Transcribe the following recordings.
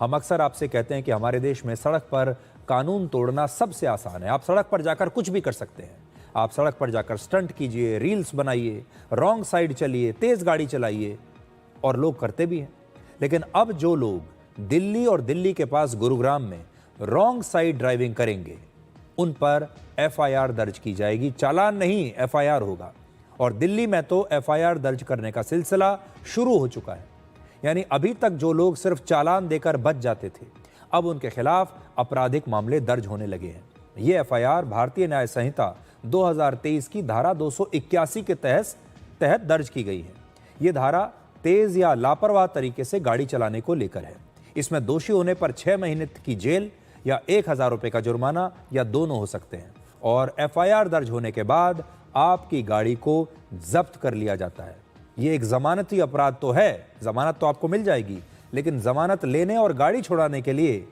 हम अक्सर आपसे कहते हैं कि हमारे देश में सड़क पर कानून तोड़ना सबसे आसान है। आप सड़क पर जाकर कुछ भी कर सकते हैं। आप सड़क पर जाकर स्टंट कीजिए, रील्स बनाइए, रॉन्ग साइड चलिए, तेज गाड़ी चलाइए, और लोग करते भी हैं। लेकिन अब जो लोग दिल्ली और दिल्ली के पास गुरुग्राम में रॉन्ग साइड ड्राइविंग करेंगे, उन पर एफआईआर दर्ज की जाएगी। चालान नहीं, एफआईआर होगा। और दिल्ली में तो एफआईआर दर्ज करने का सिलसिला शुरू हो चुका है। यानी अभी तक जो लोग सिर्फ चालान देकर बच जाते थे, अब उनके खिलाफ आपराधिक मामले दर्ज होने लगे हैं। ये एफआईआर भारतीय न्याय संहिता 2023 की धारा 281 के तहत दर्ज की गई है। ये धारा तेज या लापरवाह तरीके से गाड़ी चलाने को लेकर है। इसमें दोषी होने पर 6 महीने की जेल या 1000 रुपए का जुर्माना या दोनों हो सकते हैं। और एफआईआर दर्ज होने के बाद आपकी गाड़ी को जब्त कर लिया जाता है। ये एक जमानती अपराध तो है, जमानत तो आपको मिल जाएगी, लेकिन जमानत लेने और गाड़ी छुड़ाने के लिए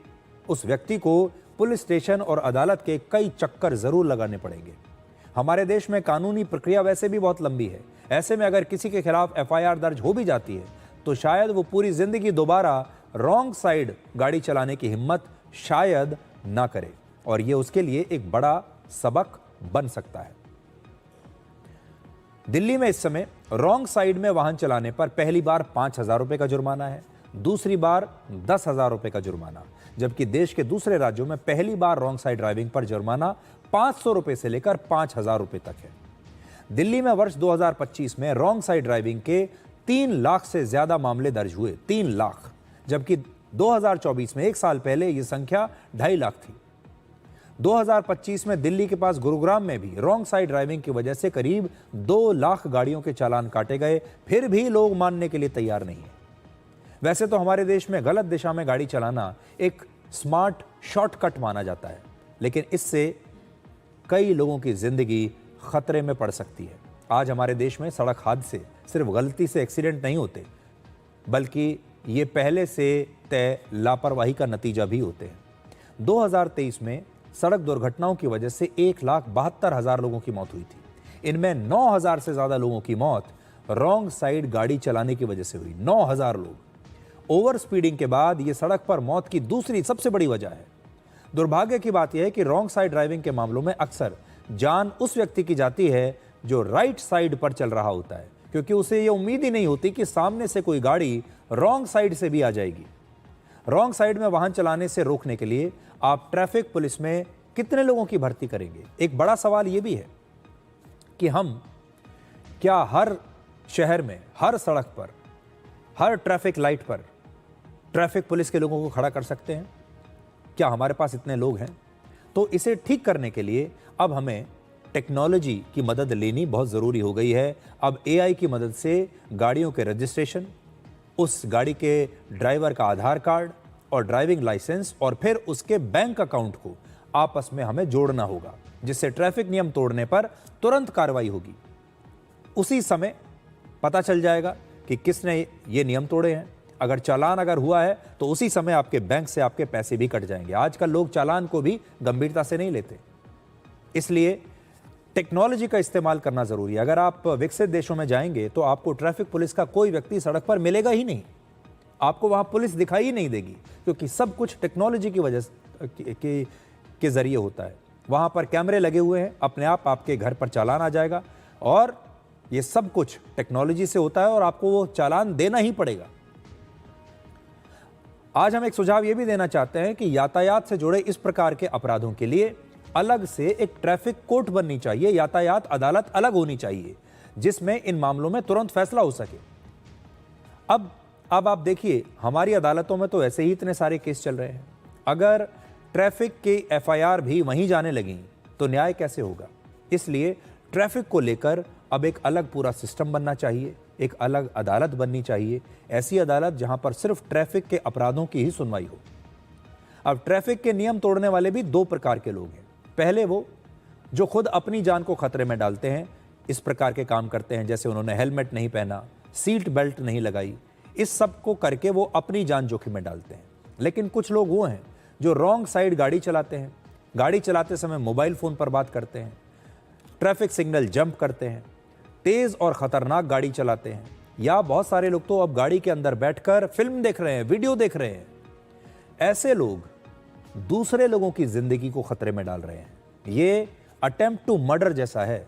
उस व्यक्ति को पुलिस स्टेशन और अदालत के कई चक्कर जरूर लगाने पड़ेंगे। हमारे देश में कानूनी प्रक्रिया वैसे भी बहुत लंबी है। ऐसे में अगर किसी के खिलाफ एफआईआर दर्ज हो भी जाती है तो शायद वो पूरी जिंदगी दोबारा रॉन्ग साइड गाड़ी चलाने की हिम्मत शायद ना करे, और ये उसके लिए एक बड़ा सबक बन सकता है। दिल्ली में इस समय रॉन्ग साइड में वाहन चलाने पर पहली बार 5000 रुपए का जुर्माना है, दूसरी बार 10,000 रुपए का जुर्माना, जबकि देश के दूसरे राज्यों में पहली बार रॉन्ग साइड ड्राइविंग पर जुर्माना 500 रुपए से लेकर 5000 रुपए तक है। दिल्ली में वर्ष 2025 में रॉन्ग साइड ड्राइविंग के 3 लाख से ज्यादा मामले दर्ज हुए, 3 लाख, जबकि 2024 में एक साल पहले यह संख्या 2.5 लाख थी। 2025 में दिल्ली के पास गुरुग्राम में भी रॉन्ग साइड ड्राइविंग की वजह से करीब 2 लाख गाड़ियों के चालान काटे गए, फिर भी लोग मानने के लिए तैयार नहीं है। वैसे तो हमारे देश में गलत दिशा में गाड़ी चलाना एक स्मार्ट शॉर्टकट माना जाता है, लेकिन इससे कई लोगों की जिंदगी खतरे में पड़ सकती है। आज हमारे देश में सड़क हादसे सिर्फ गलती से एक्सीडेंट नहीं होते, बल्कि ये पहले से तय लापरवाही का नतीजा भी होते हैं। 2023 में सड़क दुर्घटनाओं की वजह से 1,72,000 लोगों की मौत हुई थी। इनमें 9,000 से ज्यादा लोगों की मौत रॉन्ग साइड गाड़ी चलाने की वजह से हुई। 9,000 लोग। ओवर स्पीडिंग के बाद यह सड़क पर मौत की दूसरी सबसे बड़ी वजह है। दुर्भाग्य की बात यह है कि रॉन्ग साइड ड्राइविंग के मामलों में अक्सर जान उस व्यक्ति की जाती है जो राइट साइड पर चल रहा होता है, क्योंकि उसे यह उम्मीद ही नहीं होती कि सामने से कोई गाड़ी रॉन्ग साइड से भी आ जाएगी। रॉन्ग साइड में वाहन चलाने से रोकने के लिए आप ट्रैफिक पुलिस में कितने लोगों की भर्ती करेंगे? एक बड़ा सवाल यह भी है कि हम क्या हर शहर में, हर सड़क पर, हर ट्रैफिक लाइट पर ट्रैफिक पुलिस के लोगों को खड़ा कर सकते हैं? क्या हमारे पास इतने लोग हैं? तो इसे ठीक करने के लिए अब हमें टेक्नोलॉजी की मदद लेनी बहुत ज़रूरी हो गई है। अब एआई की मदद से गाड़ियों के रजिस्ट्रेशन, उस गाड़ी के ड्राइवर का आधार कार्ड और ड्राइविंग लाइसेंस और फिर उसके बैंक अकाउंट को आपस में हमें जोड़ना होगा, जिससे ट्रैफिक नियम तोड़ने पर तुरंत कार्रवाई होगी। उसी समय पता चल जाएगा कि किसने ये नियम तोड़े हैं। अगर चालान हुआ है तो उसी समय आपके बैंक से आपके पैसे भी कट जाएंगे। आजकल लोग चालान को भी गंभीरता से नहीं लेते, इसलिए टेक्नोलॉजी का इस्तेमाल करना जरूरी है। अगर आप विकसित देशों में जाएंगे तो आपको ट्रैफिक पुलिस का कोई व्यक्ति सड़क पर मिलेगा ही नहीं, आपको वहां पुलिस दिखाई ही नहीं देगी, क्योंकि सब कुछ टेक्नोलॉजी की वजह के जरिए होता है। वहां पर कैमरे लगे हुए हैं, अपने आप आपके घर पर चालान आ जाएगा, और ये सब कुछ टेक्नोलॉजी से होता है और आपको वो चालान देना ही पड़ेगा। आज हम एक सुझाव ये भी देना चाहते हैं कि यातायात से जुड़े इस प्रकार के अपराधों के लिए अलग से एक ट्रैफिक कोर्ट बननी चाहिए, यातायात अदालत अलग होनी चाहिए, जिसमें इन मामलों में तुरंत फैसला हो सके। अब आप देखिए, हमारी अदालतों में तो ऐसे ही इतने सारे केस चल रहे हैं। अगर ट्रैफिक के एफआईआर भी वहीं जाने लगी तो न्याय कैसे होगा? इसलिए ट्रैफिक को लेकर अब एक अलग पूरा सिस्टम बनना चाहिए, एक अलग अदालत बननी चाहिए, ऐसी अदालत जहां पर सिर्फ ट्रैफिक के अपराधों की ही सुनवाई हो। अब ट्रैफिक के नियम तोड़ने वाले भी 2 प्रकार के लोग हैं। पहले वो जो खुद अपनी जान को खतरे में डालते हैं, इस प्रकार के काम करते हैं, जैसे उन्होंने हेलमेट नहीं पहना, सीट बेल्ट नहीं लगाई, इस सब को करके वो अपनी जान जोखिम में डालते हैं। लेकिन कुछ लोग वो हैं जो रॉन्ग साइड गाड़ी चलाते हैं, गाड़ी चलाते समय मोबाइल फोन पर बात करते हैं, ट्रैफिक सिग्नल जंप करते हैं, तेज और खतरनाक गाड़ी चलाते हैं, या बहुत सारे लोग तो अब गाड़ी के अंदर बैठकर फिल्म देख रहे हैं, वीडियो देख रहे हैं। ऐसे लोग दूसरे लोगों की जिंदगी को खतरे में डाल रहे हैं। ये अटेम्प्ट टू मर्डर जैसा है,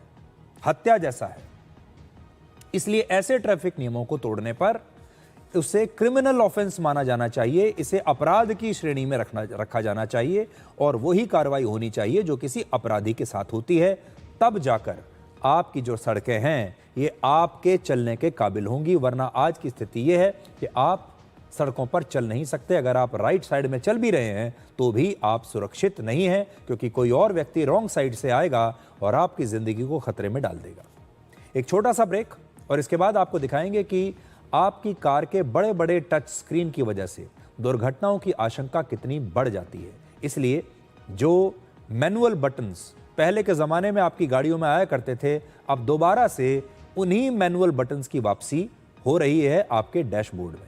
हत्या जैसा है। इसलिए ऐसे ट्रैफिक नियमों को तोड़ने पर उसे क्रिमिनल ऑफेंस माना जाना चाहिए, इसे अपराध की श्रेणी में रखा जाना चाहिए और वही कार्रवाई होनी चाहिए जो किसी अपराधी के साथ होती है। तब जाकर आपकी जो सड़कें हैं ये आपके चलने के काबिल होंगी, वरना आज की स्थिति ये है कि आप सड़कों पर चल नहीं सकते। अगर आप राइट साइड में चल भी रहे हैं तो भी आप सुरक्षित नहीं हैं, क्योंकि कोई और व्यक्ति रॉन्ग साइड से आएगा और आपकी जिंदगी को खतरे में डाल देगा। एक छोटा सा ब्रेक और इसके बाद आपको दिखाएंगे कि आपकी कार के बड़े बड़े टच स्क्रीन की वजह से दुर्घटनाओं की आशंका कितनी बढ़ जाती है। इसलिए जो मैनुअल बटन्स पहले के ज़माने में आपकी गाड़ियों में आया करते थे, अब दोबारा से उन्हीं मैनुअल बटन्स की वापसी हो रही है आपके डैशबोर्ड में।